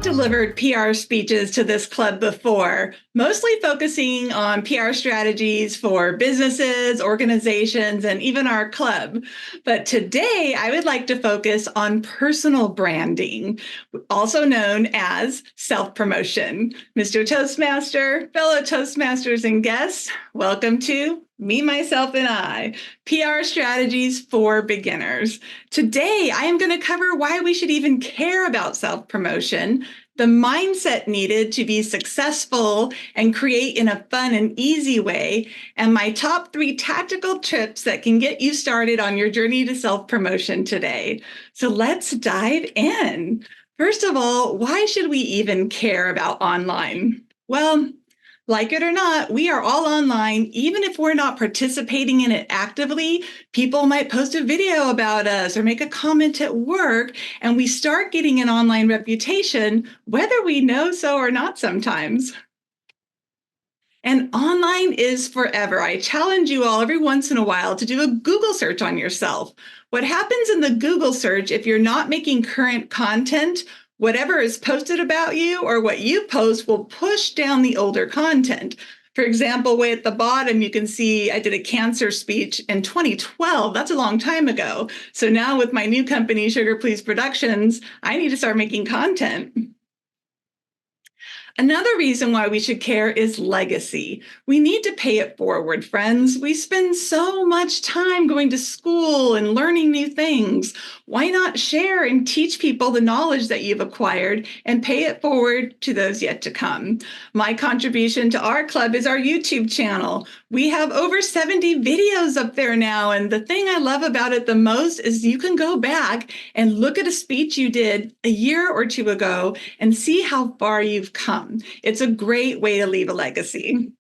delivered PR speeches to this club before, mostly focusing on PR strategies for businesses, organizations, and even our club. But today, I would like to focus on personal branding, also known as self-promotion. Mr. Toastmaster, fellow Toastmasters and guests, welcome to Me, Myself, and I, PR strategies for beginners. Today, I am going to cover why we should even care about self-promotion, the mindset needed to be successful and create in a fun and easy way, and my top 3 tactical tips that can get you started on your journey to self-promotion today. So let's dive in. First of all, why should we even care about online? Well, like it or not, we are all online. Even if we're not participating in it actively, people might post a video about us or make a comment at work, and we start getting an online reputation, whether we know so or not sometimes. And online is forever. I challenge you all every once in a while to do a Google search on yourself. What happens in the Google search if you're not making current content? Whatever is posted about you or what you post will push down the older content. For example, way at the bottom, you can see I did a cancer speech in 2012. That's a long time ago. So now with my new company, Sugar Please Productions, I need to start making content. Another reason why we should care is legacy. We need to pay it forward, friends. We spend so much time going to school and learning new things. Why not share and teach people the knowledge that you've acquired and pay it forward to those yet to come? My contribution to our club is our YouTube channel. We have over 70 videos up there now, and the thing I love about it the most is you can go back and look at a speech you did a year or 2 ago and see how far you've come. It's a great way to leave a legacy.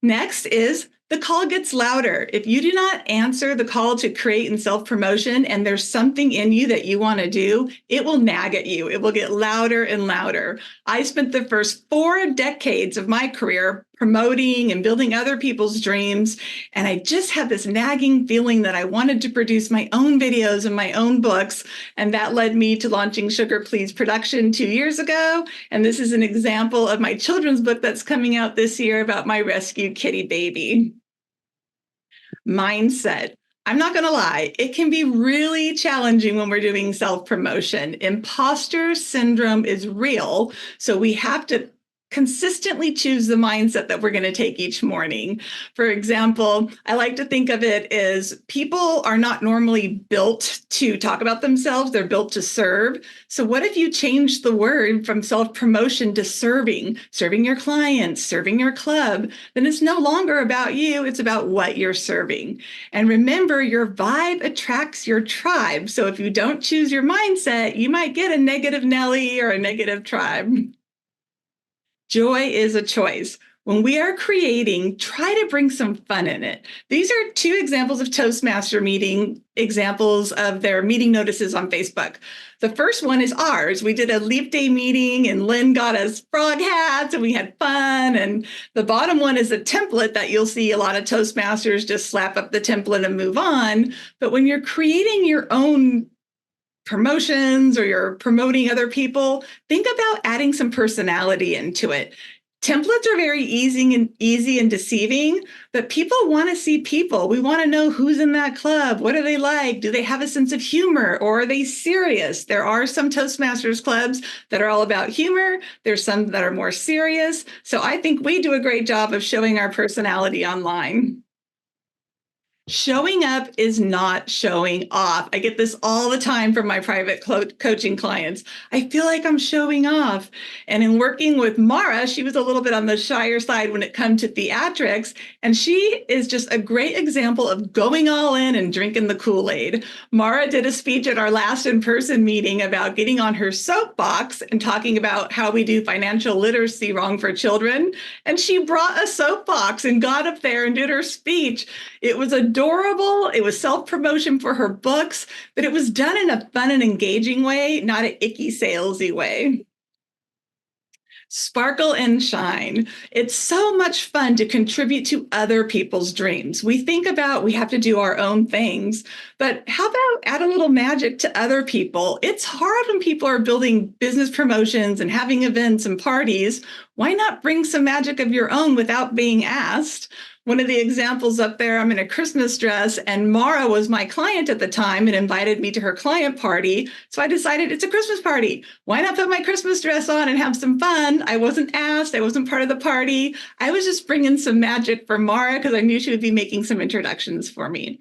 Next is the call gets louder. If you do not answer the call to create and self-promotion and there's something in you that you want to do, it will nag at you. It will get louder and louder. I spent the first 4 decades of my career promoting and building other people's dreams, and I just had this nagging feeling that I wanted to produce my own videos and my own books, and that led me to launching Sugar Please Production 2 years ago, and this is an example of my children's book that's coming out this year about my rescued kitty baby. Mindset. I'm not going to lie, it can be really challenging when we're doing self-promotion. Imposter syndrome is real, so we have to consistently choose the mindset that we're going to take each morning. For example, I like to think of it as people are not normally built to talk about themselves, they're built to serve. So what if you change the word from self-promotion to serving your clients, serving your club? Then it's no longer about you, it's about what you're serving. And remember, your vibe attracts your tribe. So if you don't choose your mindset, you might get a negative Nelly or a negative tribe. Joy is a choice. When we are creating, try to bring some fun in it. These are 2 examples of Toastmaster meeting examples of their meeting notices on Facebook. The first one is ours. We did a Leap Day meeting and Lynn got us frog hats and we had fun. And the bottom one is a template that you'll see a lot of Toastmasters just slap up the template and move on. But when you're creating your own promotions or you're promoting other people, think about adding some personality into it. Templates are very easy and deceiving, but people want to see people. We want to know who's in that club. What are they like? Do they have a sense of humor, or are they serious? There are some Toastmasters clubs that are all about humor. There's some that are more serious. So I think we do a great job of showing our personality online. Showing up is not showing off. I get this all the time from my private coaching clients. I feel like I'm showing off. And in working with Mara, she was a little bit on the shyer side when it comes to theatrics. And she is just a great example of going all in and drinking the Kool-Aid. Mara did a speech at our last in-person meeting about getting on her soapbox and talking about how we do financial literacy wrong for children. And she brought a soapbox and got up there and did her speech. It was adorable. It was self-promotion for her books, but it was done in a fun and engaging way, not an icky salesy way. Sparkle and shine. It's so much fun to contribute to other people's dreams. We think about we have to do our own things, but how about add a little magic to other people? It's hard when people are building business promotions and having events and parties. Why not bring some magic of your own without being asked? One of the examples up there, I'm in a Christmas dress, and Mara was my client at the time and invited me to her client party. So I decided it's a Christmas party. Why not put my Christmas dress on and have some fun? I wasn't asked. I wasn't part of the party. I was just bringing some magic for Mara because I knew she would be making some introductions for me.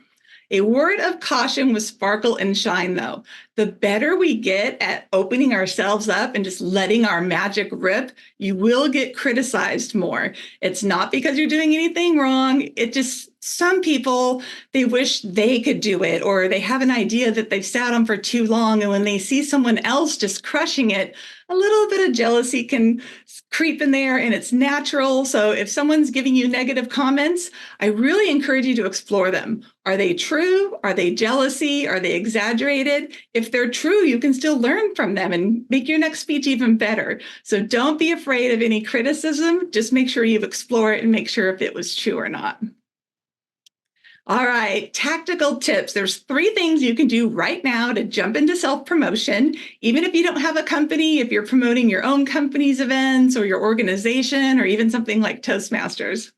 A word of caution with sparkle and shine, though. The better we get at opening ourselves up and just letting our magic rip, you will get criticized more. It's not because you're doing anything wrong. It just, some people, they wish they could do it, or they have an idea that they've sat on for too long. And when they see someone else just crushing it, a little bit of jealousy can creep in there, and it's natural. So if someone's giving you negative comments, I really encourage you to explore them. Are they true? Are they jealousy? Are they exaggerated? If they're true, you can still learn from them and make your next speech even better. So don't be afraid of any criticism. Just make sure you've explored it and make sure if it was true or not. All right, tactical tips. There's 3 things you can do right now to jump into self-promotion. Even if you don't have a company, if you're promoting your own company's events or your organization or even something like Toastmasters.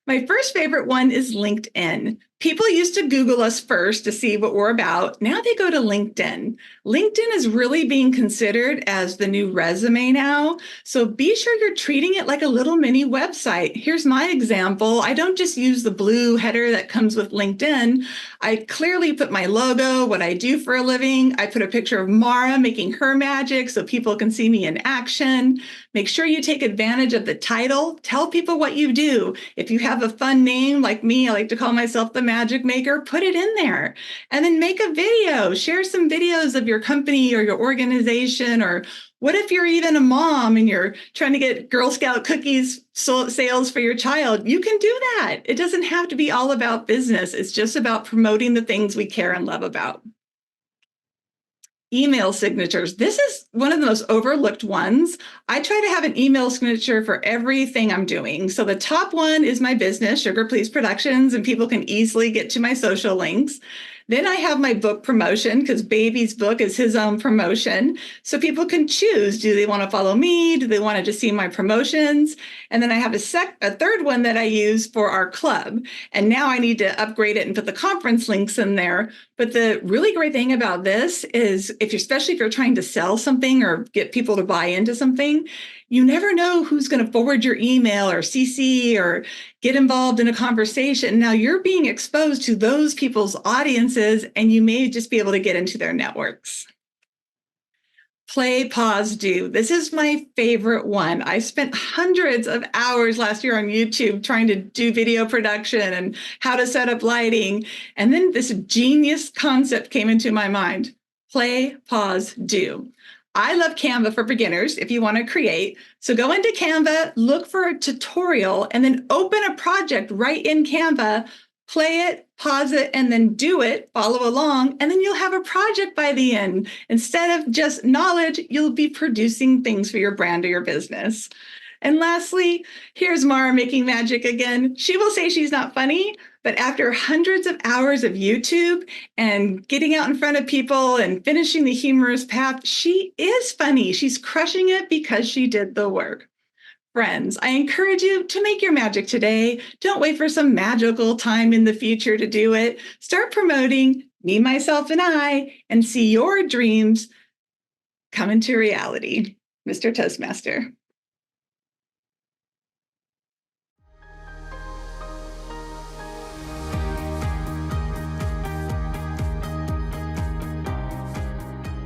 My first favorite one is LinkedIn. People used to Google us first to see what we're about. Now they go to LinkedIn. LinkedIn is really being considered as the new resume now. So be sure you're treating it like a little mini website. Here's my example. I don't just use the blue header that comes with LinkedIn. I clearly put my logo, what I do for a living. I put a picture of Mara making her magic so people can see me in action. Make sure you take advantage of the title. Tell people what you do. If you have a fun name like me, I like to call myself the Magic Maker, put it in there. And then make a video. Share some videos of your company or your organization. Or what if you're even a mom and you're trying to get Girl Scout cookies sales for your child? You can do that. It doesn't have to be all about business. It's just about promoting the things we care and love about. Email signatures. This is one of the most overlooked ones. I try to have an email signature for everything I'm doing. So the top one is my business, Sugar Please Productions, and people can easily get to my social links. Then I have my book promotion because Baby's book is his own promotion. So people can choose. Do they want to follow me? Do they want to just see my promotions? And then I have a third one that I use for our club. And now I need to upgrade it and put the conference links in there. But the really great thing about this is especially if you're trying to sell something or get people to buy into something, you never know who's going to forward your email or CC or get involved in a conversation. Now you're being exposed to those people's audiences, and you may just be able to get into their networks. Play, pause, do. This is my favorite one. I spent hundreds of hours last year on YouTube trying to do video production and how to set up lighting. And then this genius concept came into my mind. Play, pause, do. I love Canva for beginners if you want to create. So go into Canva, look for a tutorial, and then open a project right in Canva, play it, pause it, and then do it, follow along, and then you'll have a project by the end. Instead of just knowledge, you'll be producing things for your brand or your business. And lastly, here's Mara making magic again. She will say she's not funny, but after hundreds of hours of YouTube and getting out in front of people and finishing the humorous path, she is funny. She's crushing it because she did the work. Friends, I encourage you to make your magic today. Don't wait for some magical time in the future to do it. Start promoting me, myself, and I, and see your dreams come into reality. Mr. Toastmaster.